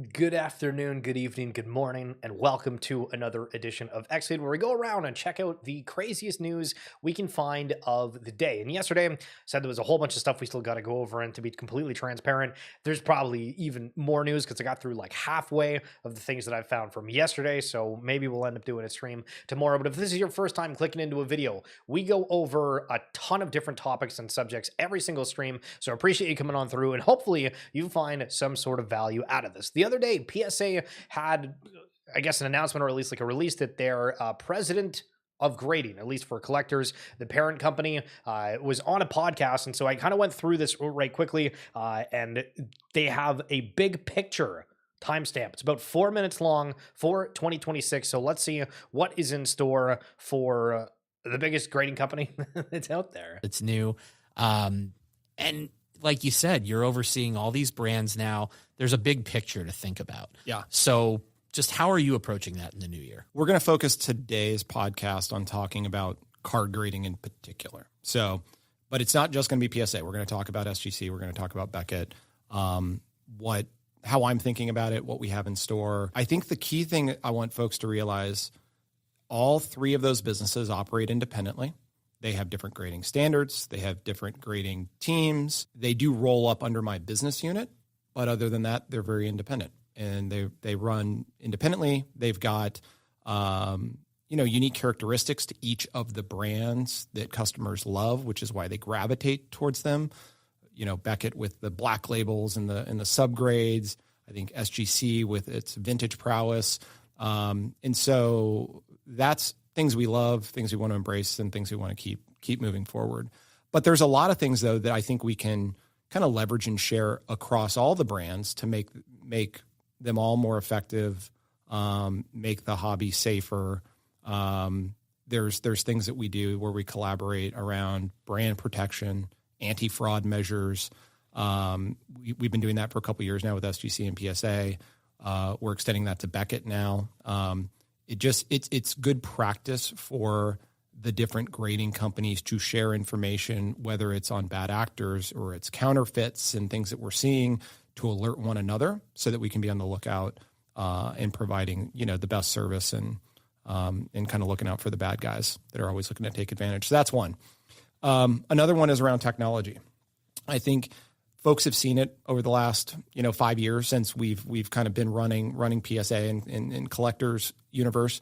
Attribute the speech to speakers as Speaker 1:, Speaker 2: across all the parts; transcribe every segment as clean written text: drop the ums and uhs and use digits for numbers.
Speaker 1: Good afternoon, good evening, good morning, and welcome to another edition of X-Lead, where we go around and check out the craziest news we can find of the day. And yesterday, I said there was a whole bunch of stuff we still got to go over, and to be completely transparent, there's probably even more news because I got through like halfway of the things that I found from yesterday, so maybe we'll end up doing a stream tomorrow. But if this is your first time clicking into a video, we go over a ton of different topics and subjects every single stream, so I appreciate you coming on through, and hopefully you find some sort of value out of this. The other day, PSA had, I guess, an announcement, or at least like a release, that their president of grading, at least for collectors, the parent company, was on a podcast. And so I kind of went through this right quickly, and they have a big picture timestamp. It's about 4 minutes long for 2026. So let's see what is in store for the biggest grading company that's out there.
Speaker 2: It's new. And like you said, you're overseeing all these brands now. There's a big picture to think about.
Speaker 3: Yeah.
Speaker 2: So just how are you approaching that in the new year?
Speaker 3: We're going to focus today's podcast on talking about card grading in particular. So, but it's not just going to be PSA. We're going to talk about SGC. We're going to talk about Beckett, how I'm thinking about it, what we have in store. I think the key thing I want folks to realize, all three of those businesses operate independently. They have different grading standards. They have different grading teams. They do roll up under my business unit, but other than that, they're very independent, and they run independently. They've got unique characteristics to each of the brands that customers love, which is why they gravitate towards them. You know, Beckett with the black labels and the subgrades. I think SGC with its vintage prowess, and so that's things we love, things we want to embrace, and things we want to keep moving forward. But there's a lot of things, though, that I think we can kind of leverage and share across all the brands to make them all more effective, make the hobby safer. There's things that we do where we collaborate around brand protection, anti-fraud measures. We've been doing that for a couple of years now with SGC and PSA. We're extending that to Beckett now. It's good practice for the different grading companies to share information, whether it's on bad actors or it's counterfeits and things that we're seeing, to alert one another so that we can be on the lookout and providing, the best service and kind of looking out for the bad guys that are always looking to take advantage. So that's one. Another one is around technology. I think folks have seen it over the last, 5 years since we've kind of been running PSA in collectors universe.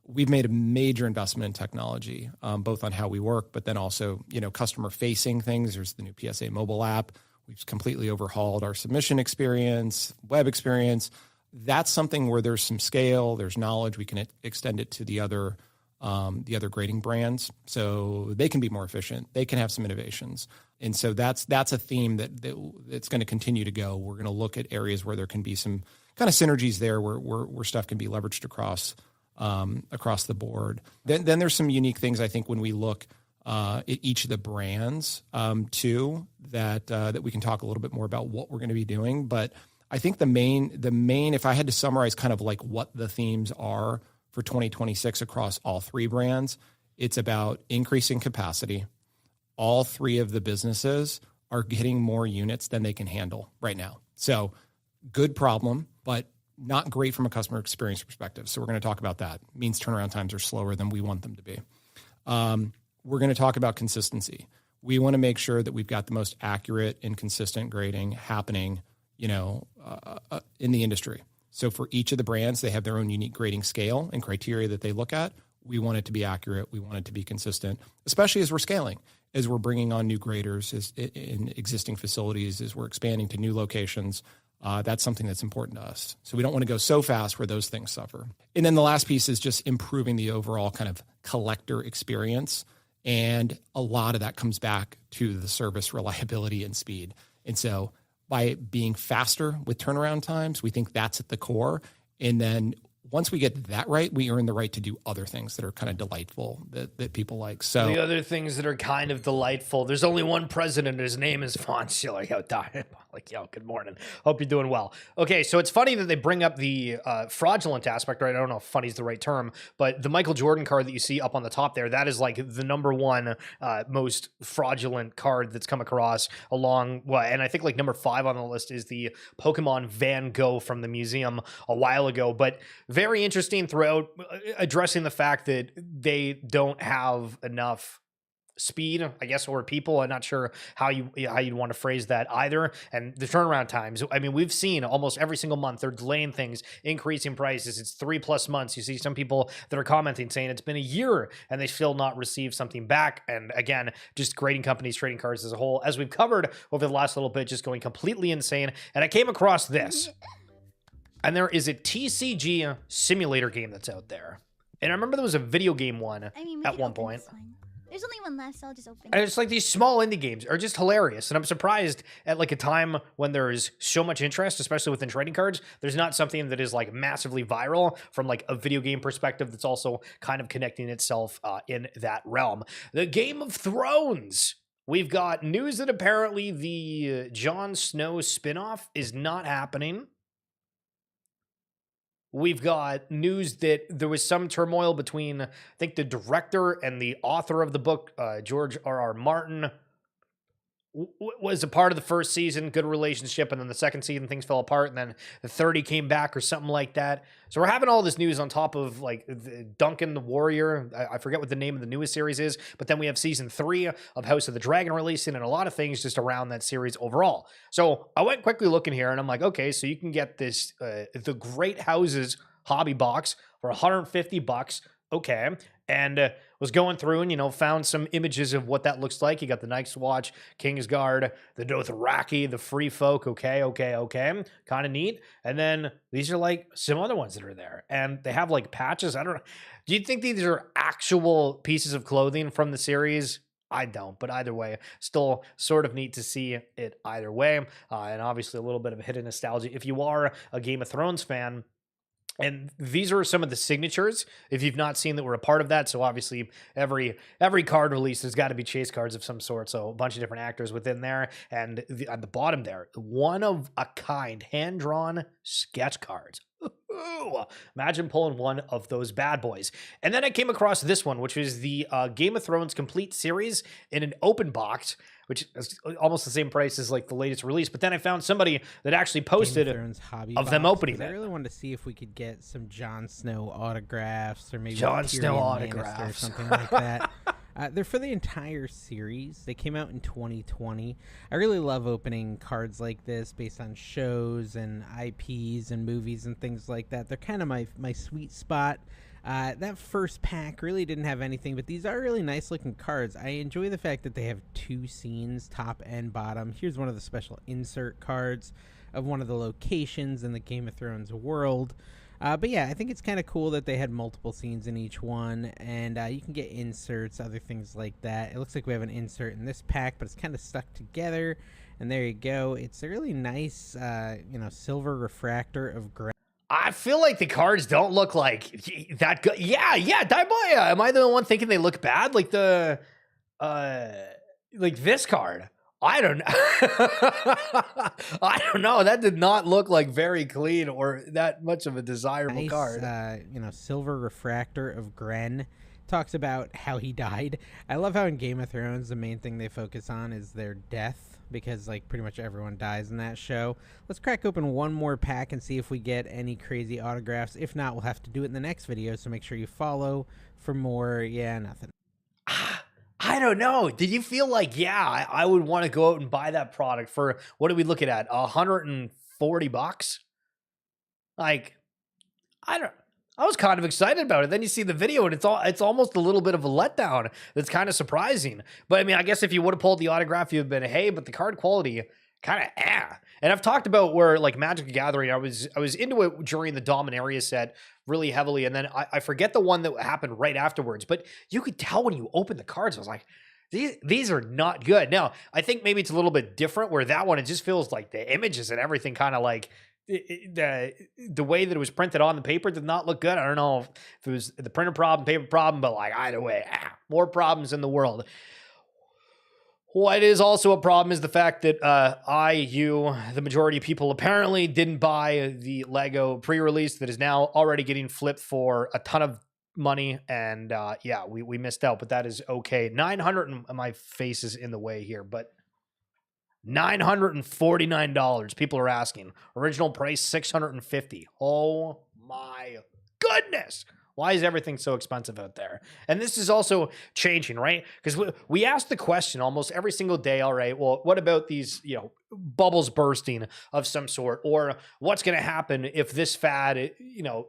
Speaker 3: We've made a major investment in technology, both on how we work, but then also, customer facing things. There's the new PSA mobile app. We've completely overhauled our submission experience, web experience. That's something where there's some scale, there's knowledge. We can extend it to the other grading brands, so they can be more efficient. They can have some innovations. And so that's a theme that's going to continue to go. We're going to look at areas where there can be some kind of synergies there, where stuff can be leveraged across the board. Then there's some unique things, I think, when we look at each of the brands too, that we can talk a little bit more about what we're going to be doing. But I think the main, if I had to summarize kind of like what the themes are for 2026 across all three brands, it's about increasing capacity. All three of the businesses are getting more units than they can handle right now. So good problem, but not great from a customer experience perspective. So we're going to talk about that. It means turnaround times are slower than we want them to be. We're going to talk about consistency. We want to make sure that we've got the most accurate and consistent grading happening, in the industry. So for each of the brands, they have their own unique grading scale and criteria that they look at. We want it to be accurate. We want it to be consistent, especially as we're scaling, as we're bringing on new graders in existing facilities, as we're expanding to new locations. That's something that's important to us. So we don't want to go so fast where those things suffer. And then the last piece is just improving the overall kind of collector experience. And a lot of that comes back to the service reliability and speed. And so by being faster with turnaround times, we think that's at the core. And then once we get that right, we earn the right to do other things that are kind of delightful that people like. So
Speaker 1: the other things that are kind of delightful. There's only one president. His name is Fonzilla. Like, yo, good morning. Hope you're doing well. Okay, so it's funny that they bring up the fraudulent aspect, right? I don't know if funny is the right term, but the Michael Jordan card that you see up on the top there, that is like the number one most fraudulent card that's come across along, well, and I think like number 5 on the list is the Pokemon Van Gogh from the museum a while ago. But very interesting throughout addressing the fact that they don't have enough speed, I guess, or people. I'm not sure how you'd want to phrase that either. And the turnaround times, I mean, we've seen almost every single month they're delaying things, increasing prices. It's 3+ months. You see some people that are commenting saying it's been a year and they still not received something back. And again, just grading companies, trading cards as a whole, as we've covered over the last little bit, just going completely insane. And I came across this, and there is a TCG simulator game that's out there. And I remember there was a video game one at one point.
Speaker 4: There's only one left, so I'll just open it.
Speaker 1: And it's like these small indie games are just hilarious. And I'm surprised at like a time when there's so much interest, especially within trading cards, there's not something that is like massively viral from like a video game perspective that's also kind of connecting itself in that realm. The Game of Thrones. We've got news that apparently the Jon Snow spinoff is not happening. We've got news that there was some turmoil between, I think, the director and the author of the book, George R.R. Martin, was a part of the first season, good relationship, and then the second season things fell apart, and then the 30 came back or something like that. So we're having all this news on top of like Duncan the Warrior. I forget what the name of the newest series is, but then we have season 3 of House of the Dragon releasing, and a lot of things just around that series overall. So I went quickly looking here, and I'm like, okay, so you can get this the Great Houses hobby box for $150. Okay. And was going through and, you know, found some images of what that looks like. You got the Night's Watch, Kingsguard, the Dothraki, the Free Folk. Okay. Kind of neat. And then these are like some other ones that are there. And they have like patches. I don't know. Do you think these are actual pieces of clothing from the series? I don't, but either way, still sort of neat to see it either way. And obviously a little bit of a hidden nostalgia if you are a Game of Thrones fan. And these are some of the signatures, if you've not seen that we're a part of that. So obviously every card release, there's got to be chase cards of some sort. So a bunch of different actors within there. And at the bottom there, one of a kind, hand-drawn sketch cards. Ooh, imagine pulling one of those bad boys. And then I came across this one, which is the Game of Thrones complete series in an open box, which is almost the same price as like the latest release. But then I found somebody that actually posted of them opening it.
Speaker 5: I really wanted to see if we could get some Jon Snow autographs or maybe
Speaker 1: Jon Snow
Speaker 5: Tyrion
Speaker 1: autographs
Speaker 5: Lannister or something like that. They're for the entire series. They came out in 2020. I really love opening cards like this based on shows and IPs and movies and things like that. They're kind of my sweet spot. That first pack really didn't have anything, but these are really nice looking cards. I enjoy the fact that they have 2 scenes, top and bottom. Here's one of the special insert cards of one of the locations in the Game of Thrones world. But yeah, I think it's kind of cool that they had multiple scenes in each one, and you can get inserts, other things like that. It looks like we have an insert in this pack, but it's kind of stuck together, and there you go. It's a really nice, silver refractor of gray.
Speaker 1: I feel like the cards don't look like that good. Yeah, Daiboya. Am I the one thinking they look bad? Like the, like this card. I don't know. I don't know. That did not look like very clean or that much of a desirable card.
Speaker 5: Silver refractor of Gren. Talks about how he died. I love how in Game of Thrones, the main thing they focus on is their death, because like pretty much everyone dies in that show. Let's crack open one more pack and see if we get any crazy autographs. If not, we'll have to do it in the next video. So make sure you follow for more. Yeah, nothing.
Speaker 1: I don't know. Did you feel like, I would want to go out and buy that product for, what are we looking at? $140? Like, I was kind of excited about it. Then you see the video and it's almost a little bit of a letdown. That's kind of surprising. But I mean, I guess if you would have pulled the autograph, you'd have been, hey, but the card quality kind of And I've talked about where like Magic the Gathering, I was into it during the Dominaria set really heavily. And then I forget the one that happened right afterwards, but you could tell when you opened the cards, I was like, these are not good. Now, I think maybe it's a little bit different where that one, it just feels like the images and everything kind of like the way that it was printed on the paper did not look good. I don't know if it was the printer problem, paper problem, but like either way, more problems in the world. What is also a problem is the fact that the majority of people apparently didn't buy the LEGO pre-release that is now already getting flipped for a ton of money. And yeah, we missed out, but that is okay. 900, and my face is in the way here, but $949. People are asking. Original price $650. Oh my goodness. Why is everything so expensive out there? And this is also changing, right? Because we ask the question almost every single day, all right, well, what about these, bubbles bursting of some sort? Or what's going to happen if this fad,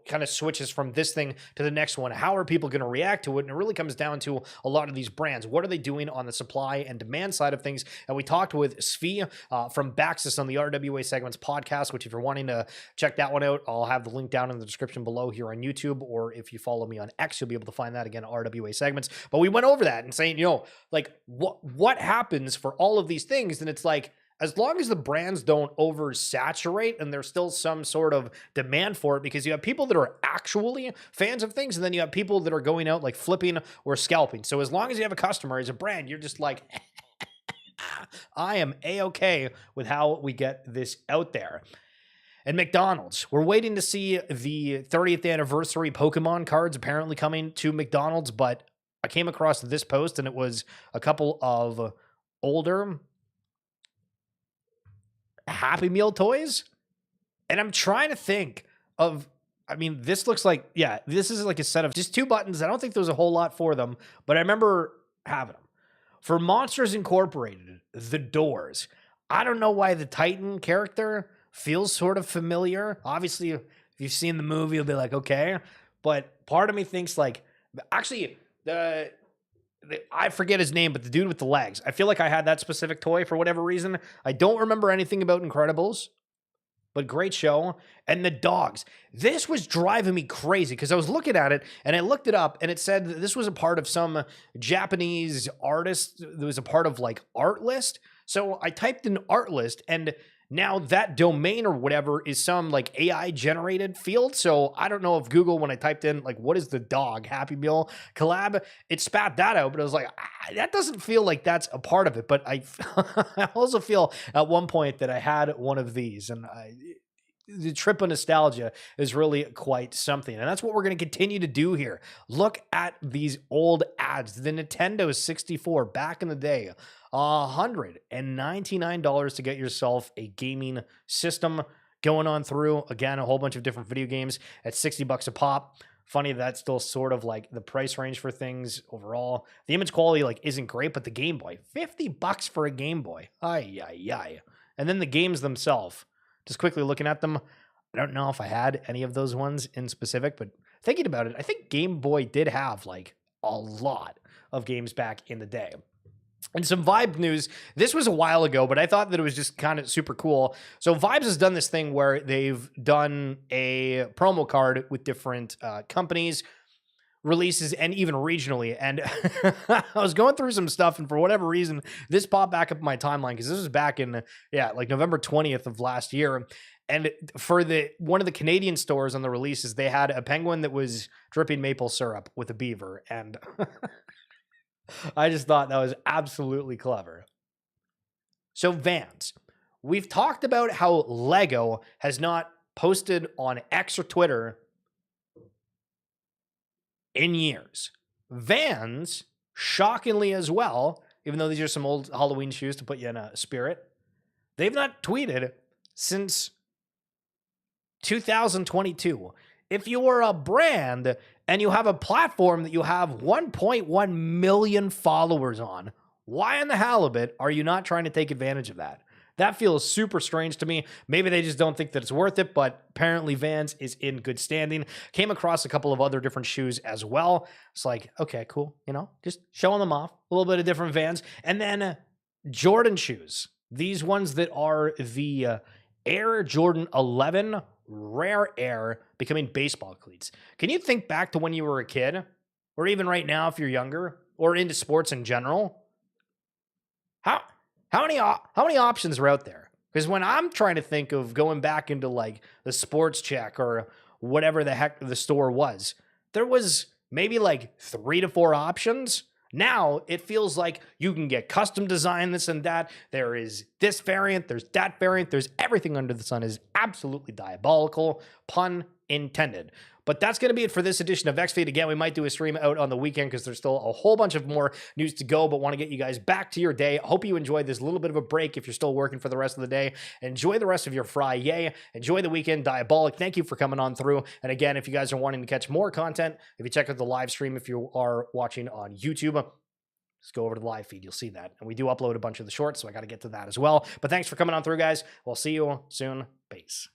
Speaker 1: kind of switches from this thing to the next one? How are people going to react to it? And it really comes down to a lot of these brands. What are they doing on the supply and demand side of things? And we talked with Svi from Baxis on the RWA Segments podcast, which if you're wanting to check that one out, I'll have the link down in the description below here on YouTube, or if you follow me on X, you'll be able to find that again, RWA Segments. But we went over that and saying, like what happens for all of these things? And it's like, as long as the brands don't oversaturate and there's still some sort of demand for it, because you have people that are actually fans of things, and then you have people that are going out like flipping or scalping. So as long as you have a customer as a brand, you're just like, I am A-okay with how we get this out there. And McDonald's, we're waiting to see the 30th anniversary Pokemon cards apparently coming to McDonald's, but I came across this post and it was a couple of older Happy Meal toys. And I'm trying to think of, this looks like, this is like a set of just 2 buttons. I don't think there's a whole lot for them, but I remember having them. For Monsters Incorporated, the Doors. I don't know why the Titan character feels sort of familiar. Obviously, if you've seen the movie, you'll be like, okay. But part of me thinks like, actually, I forget his name, but the dude with the legs. I feel like I had that specific toy for whatever reason. I don't remember anything about Incredibles, but great show. And the dogs. This was driving me crazy because I was looking at it and I looked it up and it said that this was a part of some Japanese artist that was a part of like art list. So I typed in art list and now that domain or whatever is some like AI generated field. So I don't know if Google, when I typed in like, what is the dog Happy Meal collab, it spat that out, but I was like, that doesn't feel like that's a part of it. But I also feel at one point that I had one of these, and the trip of nostalgia is really quite something. And that's what we're going to continue to do here. Look at these old ads. The Nintendo 64 back in the day, $199 to get yourself a gaming system going on through. Again, a whole bunch of different video games at $60 a pop. Funny that's still sort of like the price range for things overall. The image quality like isn't great, but the Game Boy, $50 for a Game Boy. Ay, ay, ay. And then the games themselves. Just quickly looking at them, I don't know if I had any of those ones in specific, but thinking about it, I think Game Boy did have like a lot of games back in the day. And some Vibe news. This was a while ago, but I thought that it was just kind of super cool. So Vibes has done this thing where they've done a promo card with different companies, releases, and even regionally. And I was going through some stuff, and for whatever reason, this popped back up in my timeline because this was back in like November 20th of last year. And for one of the Canadian stores on the releases, they had a penguin that was dripping maple syrup with a beaver, and I just thought that was absolutely clever. So Vans, we've talked about how LEGO has not posted on X or Twitter in years. Vans, shockingly as well, even though these are some old Halloween shoes to put you in a spirit, they've not tweeted since 2022. If you are a brand and you have a platform that you have 1.1 million followers on, why in the halibut are you not trying to take advantage of that? That feels super strange to me. Maybe they just don't think that it's worth it, but apparently Vans is in good standing. Came across a couple of other different shoes as well. It's like, okay, cool. Just showing them off. A little bit of different Vans. And then Jordan shoes. These ones that are the Air Jordan 11 Rare Air becoming baseball cleats. Can you think back to when you were a kid, or even right now if you're younger, or into sports in general? How many options are out there? Because when I'm trying to think of going back into like the Sports Check or whatever the heck the store was, there was maybe like 3 to 4 options. Now it feels like you can get custom design, this and that. There is this variant, there's that variant, there's everything under the sun is absolutely diabolical, pun intended. But that's going to be it for this edition of XFeed. Again, we might do a stream out on the weekend because there's still a whole bunch of more news to go, but want to get you guys back to your day. Hope you enjoyed this little bit of a break if you're still working for the rest of the day. Enjoy the rest of your Friday. Enjoy the weekend. Diabolic, thank you for coming on through. And again, if you guys are wanting to catch more content, if you check out the live stream, if you are watching on YouTube, just go over to the live feed. You'll see that. And we do upload a bunch of the shorts, so I got to get to that as well. But thanks for coming on through, guys. We'll see you soon. Peace.